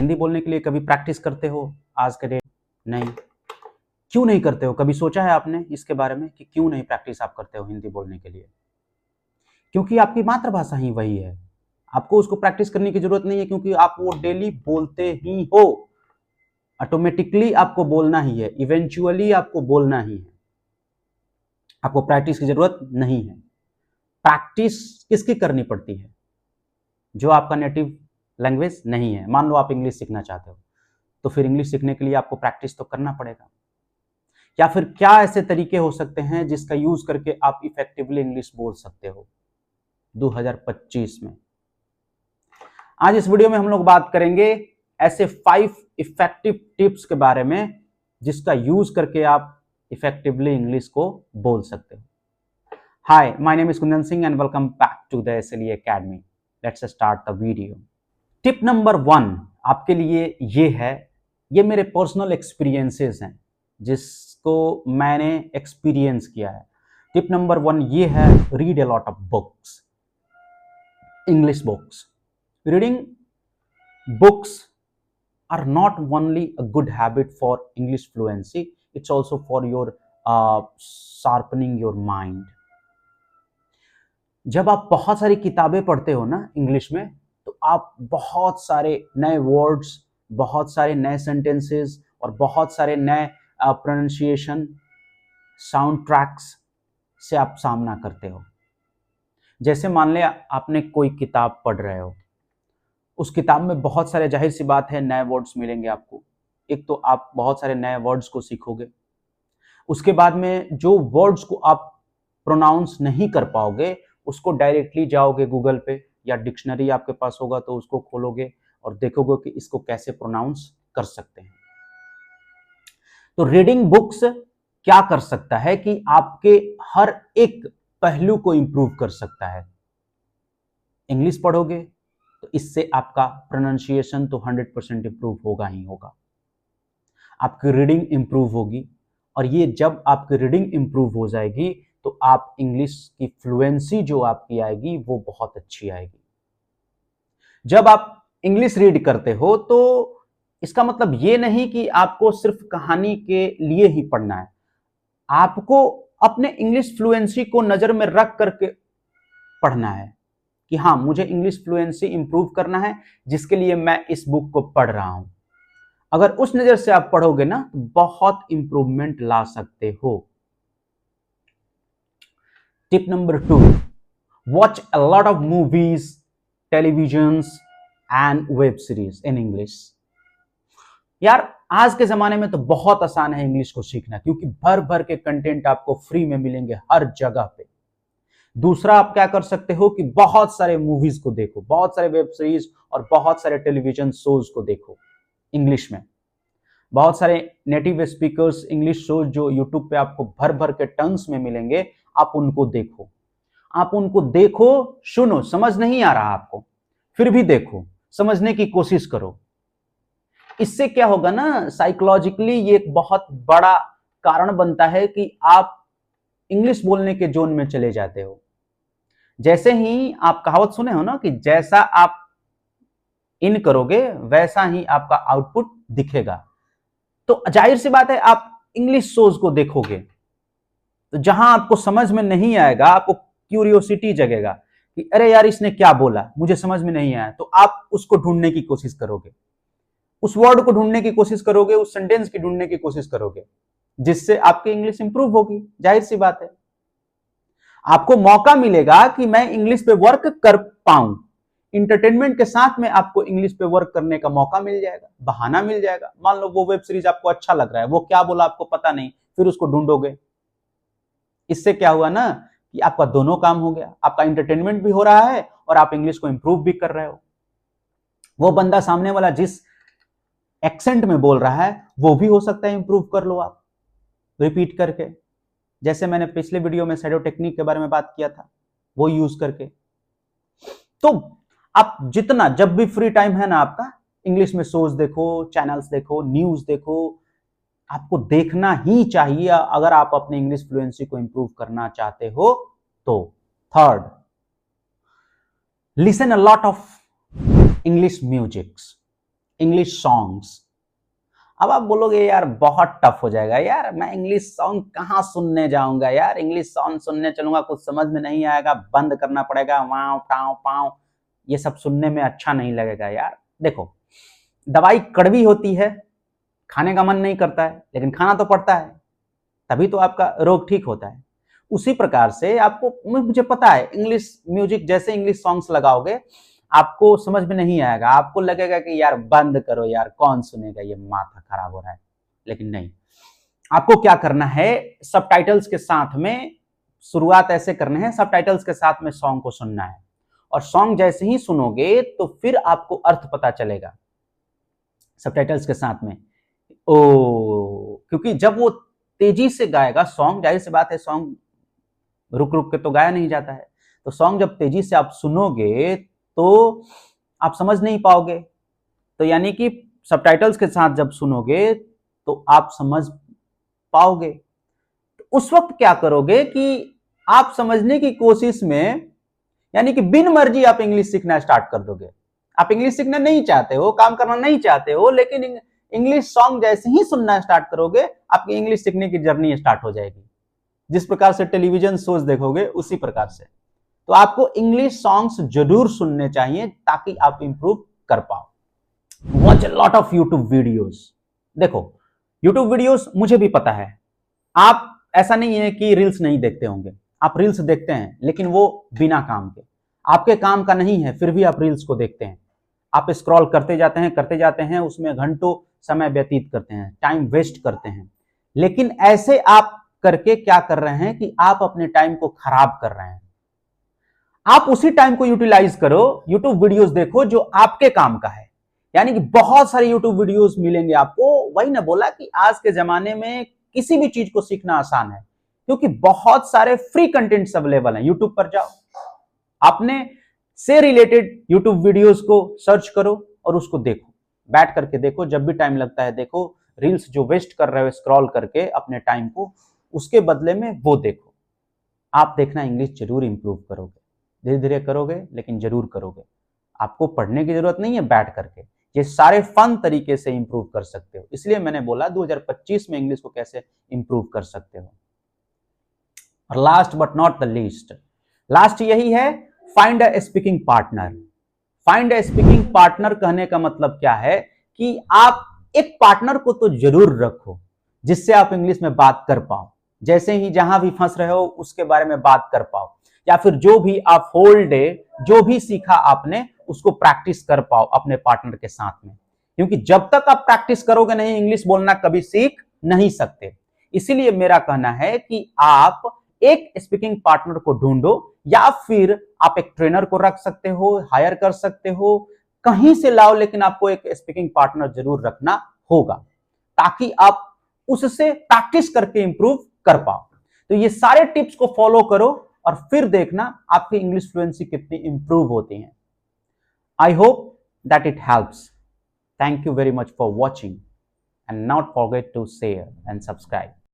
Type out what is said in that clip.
हिंदी बोलने के लिए कभी प्रैक्टिस करते हो आज के डेट? नहीं। क्यों नहीं करते हो? कभी सोचा है आपने इसके बारे में कि क्यों नहीं प्रैक्टिस आप करते हो हिंदी बोलने के लिए? क्योंकि आपकी मातृभाषा ही वही है। आपको उसको प्रैक्टिस करने की जरूरत नहीं है, क्योंकि आप वो डेली बोलते ही हो। ऑटोमेटिकली आपको बोलना ही है, इवेंचुअली आपको बोलना ही है, आपको प्रैक्टिस की जरूरत नहीं है। प्रैक्टिस किसकी करनी पड़ती है? जो आपका नेटिव लैंग्वेज नहीं है। मान लो आप इंग्लिश सीखना चाहते हो, तो फिर इंग्लिश सीखने के लिए आपको प्रैक्टिस तो करना पड़ेगा। या फिर क्या ऐसे तरीके हो सकते हैं जिसका यूज करके आप इफेक्टिवली इंग्लिश बोल सकते हो 2025 में? आज इस वीडियो में हम लोग बात करेंगे ऐसे 5 इफेक्टिव टिप्स के बारे में जिसका यूज करके आप इफेक्टिवली इंग्लिश को बोल सकते हो। Hi, my name is Kundan Singh and welcome back to the SLE academy. Let's start the video. Tip number 1 आपके लिए ये है, ये मेरे पर्सनल एक्सपीरियंसेस हैं जिसको मैंने एक्सपीरियंस किया है। टिप नंबर 1 ये है, read a lot of books, English books. Reading books are not only a good habit for English fluency, it's also for your sharpening your mind. जब आप बहुत सारी किताबें पढ़ते हो ना इंग्लिश में, तो आप बहुत सारे नए वर्ड्स, बहुत सारे नए सेंटेंसेस और बहुत सारे नए प्रोनाउंसिएशन साउंड ट्रैक्स से आप सामना करते हो। जैसे मान लिया आपने कोई किताब पढ़ रहे हो, उस किताब में बहुत सारे, जाहिर सी बात है, नए वर्ड्स मिलेंगे आपको। एक तो आप बहुत सारे नए वर्ड्स को सीखोगे, उसके बाद में जो वर्ड्स को आप प्रोनाउंस नहीं कर पाओगे उसको डायरेक्टली जाओगे गूगल पे या डिक्शनरी आपके पास होगा तो उसको खोलोगे और देखोगे कि इसको कैसे प्रोनाउंस कर सकते हैं। तो रीडिंग बुक्स क्या कर सकता है कि आपके हर एक पहलू को इंप्रूव कर सकता है। इंग्लिश पढ़ोगे तो इससे आपका प्रोनाउंसिएशन तो 100% इंप्रूव होगा ही होगा, आपकी रीडिंग इंप्रूव होगी, और ये जब आपकी रीडिंग इंप्रूव हो जाएगी तो आप इंग्लिश की फ्लुएंसी जो आपकी आएगी वो बहुत अच्छी आएगी। जब आप इंग्लिश रीड करते हो तो इसका मतलब ये नहीं कि आपको सिर्फ कहानी के लिए ही पढ़ना है, आपको अपने इंग्लिश फ्लुएंसी को नजर में रख करके पढ़ना है कि हाँ, मुझे इंग्लिश फ्लुएंसी इंप्रूव करना है, जिसके लिए मैं इस बुक को पढ़ रहा हूं। अगर उस नजर से आप पढ़ोगे ना तो बहुत इंप्रूवमेंट ला सकते हो। Tip number 2, watch a lot of movies, televisions and web series in English. यार, आज के जमाने में तो बहुत आसान है इंग्लिश को सीखना, क्योंकि भर भर के कंटेंट आपको फ्री में मिलेंगे हर जगह पे। दूसरा, आप क्या कर सकते हो कि बहुत सारे मूवीज को देखो, बहुत सारे वेब सीरीज और बहुत सारे टेलीविजन शोज को देखो इंग्लिश में। बहुत सारे नेटिव स्पीकर्स इंग्लिश शोज जो यूट्यूब पे आपको भर भर के टन्स में मिलेंगे, आप उनको देखो। आप उनको देखो, सुनो, समझ नहीं आ रहा आपको, फिर भी देखो, समझने की कोशिश करो। इससे क्या होगा ना, साइकोलॉजिकली ये एक बहुत बड़ा कारण बनता है कि आप इंग्लिश बोलने के जोन में चले जाते हो। जैसे ही आप कहावत सुने हो ना कि जैसा आप इन करोगे वैसा ही आपका आउटपुट दिखेगा। तो जाहिर सी बात है, आप इंग्लिश शोज को देखोगे तो जहां आपको समझ में नहीं आएगा, आपको क्यूरियोसिटी जगेगा कि अरे यार, इसने क्या बोला, मुझे समझ में नहीं आया, तो आप उसको ढूंढने की कोशिश करोगे, उस वर्ड को ढूंढने की कोशिश करोगे, उस सेंटेंस की ढूंढने की कोशिश करोगे, जिससे आपकी इंग्लिश इंप्रूव होगी। जाहिर सी बात है, आपको मौका मिलेगा कि मैं इंग्लिश पे वर्क कर पाऊं। इंटरटेनमेंट के साथ में आपको इंग्लिश पे वर्क करने का मौका मिल जाएगा, बहाना मिल जाएगा। मान लो वो वेब सीरीज आपको अच्छा लग रहा है, वो क्या बोला आपको पता नहीं, फिर उसको ढूंढोगे। इससे क्या हुआ ना कि आपका दोनों काम हो गया, आपका इंटरटेनमेंट भी हो रहा है और आप इंग्लिश को इंप्रूव भी कर रहे हो। वो बंदा सामने वाला जिस एक्सेंट में बोल रहा है वो भी हो सकता है इंप्रूव कर लो आप रिपीट करके। जैसे मैंने पिछले वीडियो में शैडो टेक्निक के बारे में बात किया था, वो यूज करके। तो आप जितना, जब भी फ्री टाइम है ना आपका, इंग्लिश में शोज देखो, चैनल्स देखो, न्यूज देखो, आपको देखना ही चाहिए अगर आप अपने इंग्लिश फ्लुएंसी को इंप्रूव करना चाहते हो तो। Third, listen a lot of English musics. English songs. अब आप बोलोगे यार बहुत टफ हो जाएगा यार, मैं इंग्लिश सॉन्ग कहाँ सुनने जाऊंगा यार, इंग्लिश सॉन्ग सुनने चलूंगा कुछ समझ में नहीं आएगा, बंद करना पड़ेगा, वाव टाव पाव, ये सब सुनने में अच्छा नहीं लगेगा यार। देखो, दवाई कड़वी होती है, खाने का मन नहीं करता है, लेकिन खाना तो पड़ता है, तभी तो आपका रोग ठीक होता है। उसी प्रकार से आपको, मुझे पता है, इंग्लिश म्यूजिक जैसे इंग्लिश सॉन्ग्स लगाओगे आपको समझ में नहीं आएगा, आपको लगेगा कि यार बंद करो यार, कौन सुनेगा, ये माथा खराब हो रहा है। लेकिन नहीं, आपको क्या करना है, सबटाइटल्स के साथ में शुरुआत ऐसे करने हैं, सबटाइटल्स के साथ में सॉन्ग को सुनना है, और सॉन्ग जैसे ही सुनोगे तो फिर आपको अर्थ पता चलेगा सबटाइटल्स के साथ में। ओ, क्योंकि जब वो तेजी से गाएगा सॉन्ग, जाहिर सी बात है सॉन्ग रुक रुक के तो गाया नहीं जाता है, तो सॉन्ग जब तेजी से आप सुनोगे तो आप समझ नहीं पाओगे, तो यानी कि सबटाइटल्स के साथ जब सुनोगे तो आप समझ पाओगे। तो उस वक्त क्या करोगे कि आप समझने की कोशिश में, यानी कि बिन मर्जी आप इंग्लिश सीखना स्टार्ट कर दोगे। आप इंग्लिश सीखना नहीं चाहते हो, काम करना नहीं चाहते हो, लेकिन इंग्लिश सॉन्ग जैसे ही सुनना स्टार्ट करोगे आपकी इंग्लिश सीखने की जर्नी स्टार्ट हो जाएगी। जिस प्रकार से टेलीविजन शोज देखोगे उसी प्रकार से। तो आपको इंग्लिश सॉन्ग्स जरूर सुनने चाहिए ताकि आप इंप्रूव कर पाओ। Watch a lot of YouTube videos. देखो, यूट्यूब वीडियोस मुझे भी पता है, आप ऐसा नहीं है कि रील्स नहीं देखते होंगे, आप रील्स देखते हैं, लेकिन वो बिना काम के, आपके काम का नहीं है, फिर भी आप रील्स को देखते हैं। आप स्क्रॉल करते जाते हैं, उसमें घंटों समय व्यतीत करते हैं, टाइम वेस्ट करते हैं। लेकिन ऐसे आप करके क्या कर रहे हैं कि आप अपने टाइम को खराब कर रहे हैं। आप उसी टाइम को यूटिलाइज करो, यूट्यूब वीडियोस देखो जो आपके काम का है। यानी कि बहुत सारे यूट्यूब वीडियोस मिलेंगे आपको। वही ना बोला कि आज के जमाने में किसी भी चीज को सीखना आसान है, क्योंकि बहुत सारे फ्री कंटेंट्स अवेलेबल हैं। यूट्यूब पर जाओ, अपने से रिलेटेड यूट्यूब वीडियोस को सर्च करो और उसको देखो, बैठ करके देखो, जब भी टाइम लगता है देखो। रील्स जो वेस्ट कर रहे हो स्क्रॉल करके अपने टाइम को, उसके बदले में वो देखो। आप देखना इंग्लिश जरूर इंप्रूव करोगे, धीरे धीरे करोगे लेकिन जरूर करोगे। आपको पढ़ने की जरूरत नहीं है, बैठ करके ये सारे फन तरीके से इंप्रूव कर सकते हो। इसलिए मैंने बोला 2025 में इंग्लिश को कैसे इंप्रूव कर सकते हो। और last but not the least, last यही है, find a speaking partner. Find a speaking partner कहने का मतलब क्या है कि आप एक पार्टनर को तो जरूर रखो जिससे आप इंग्लिश में बात कर पाओ, जैसे ही जहां भी फंस रहे हो उसके बारे में बात कर पाओ, या फिर जो भी आप होल डे जो भी सीखा आपने उसको प्रैक्टिस कर पाओ अपने पार्टनर के साथ में। क्योंकि जब तक आप प्रैक्टिस करोगे नहीं, इंग्लिश बोलना कभी सीख नहीं सकते। इसीलिए मेरा कहना है कि आप एक स्पीकिंग पार्टनर को ढूंढो, या फिर आप एक ट्रेनर को रख सकते हो, हायर कर सकते हो, कहीं से लाओ, लेकिन आपको एक स्पीकिंग पार्टनर जरूर रखना होगा ताकि आप उससे प्रैक्टिस करके इंप्रूव कर पाओ। तो ये सारे टिप्स को फॉलो करो और फिर देखना आपकी इंग्लिश फ्लुएंसी कितनी इंप्रूव होती है। I hope that it helps. Thank you very much for watching, and not forget to share and subscribe.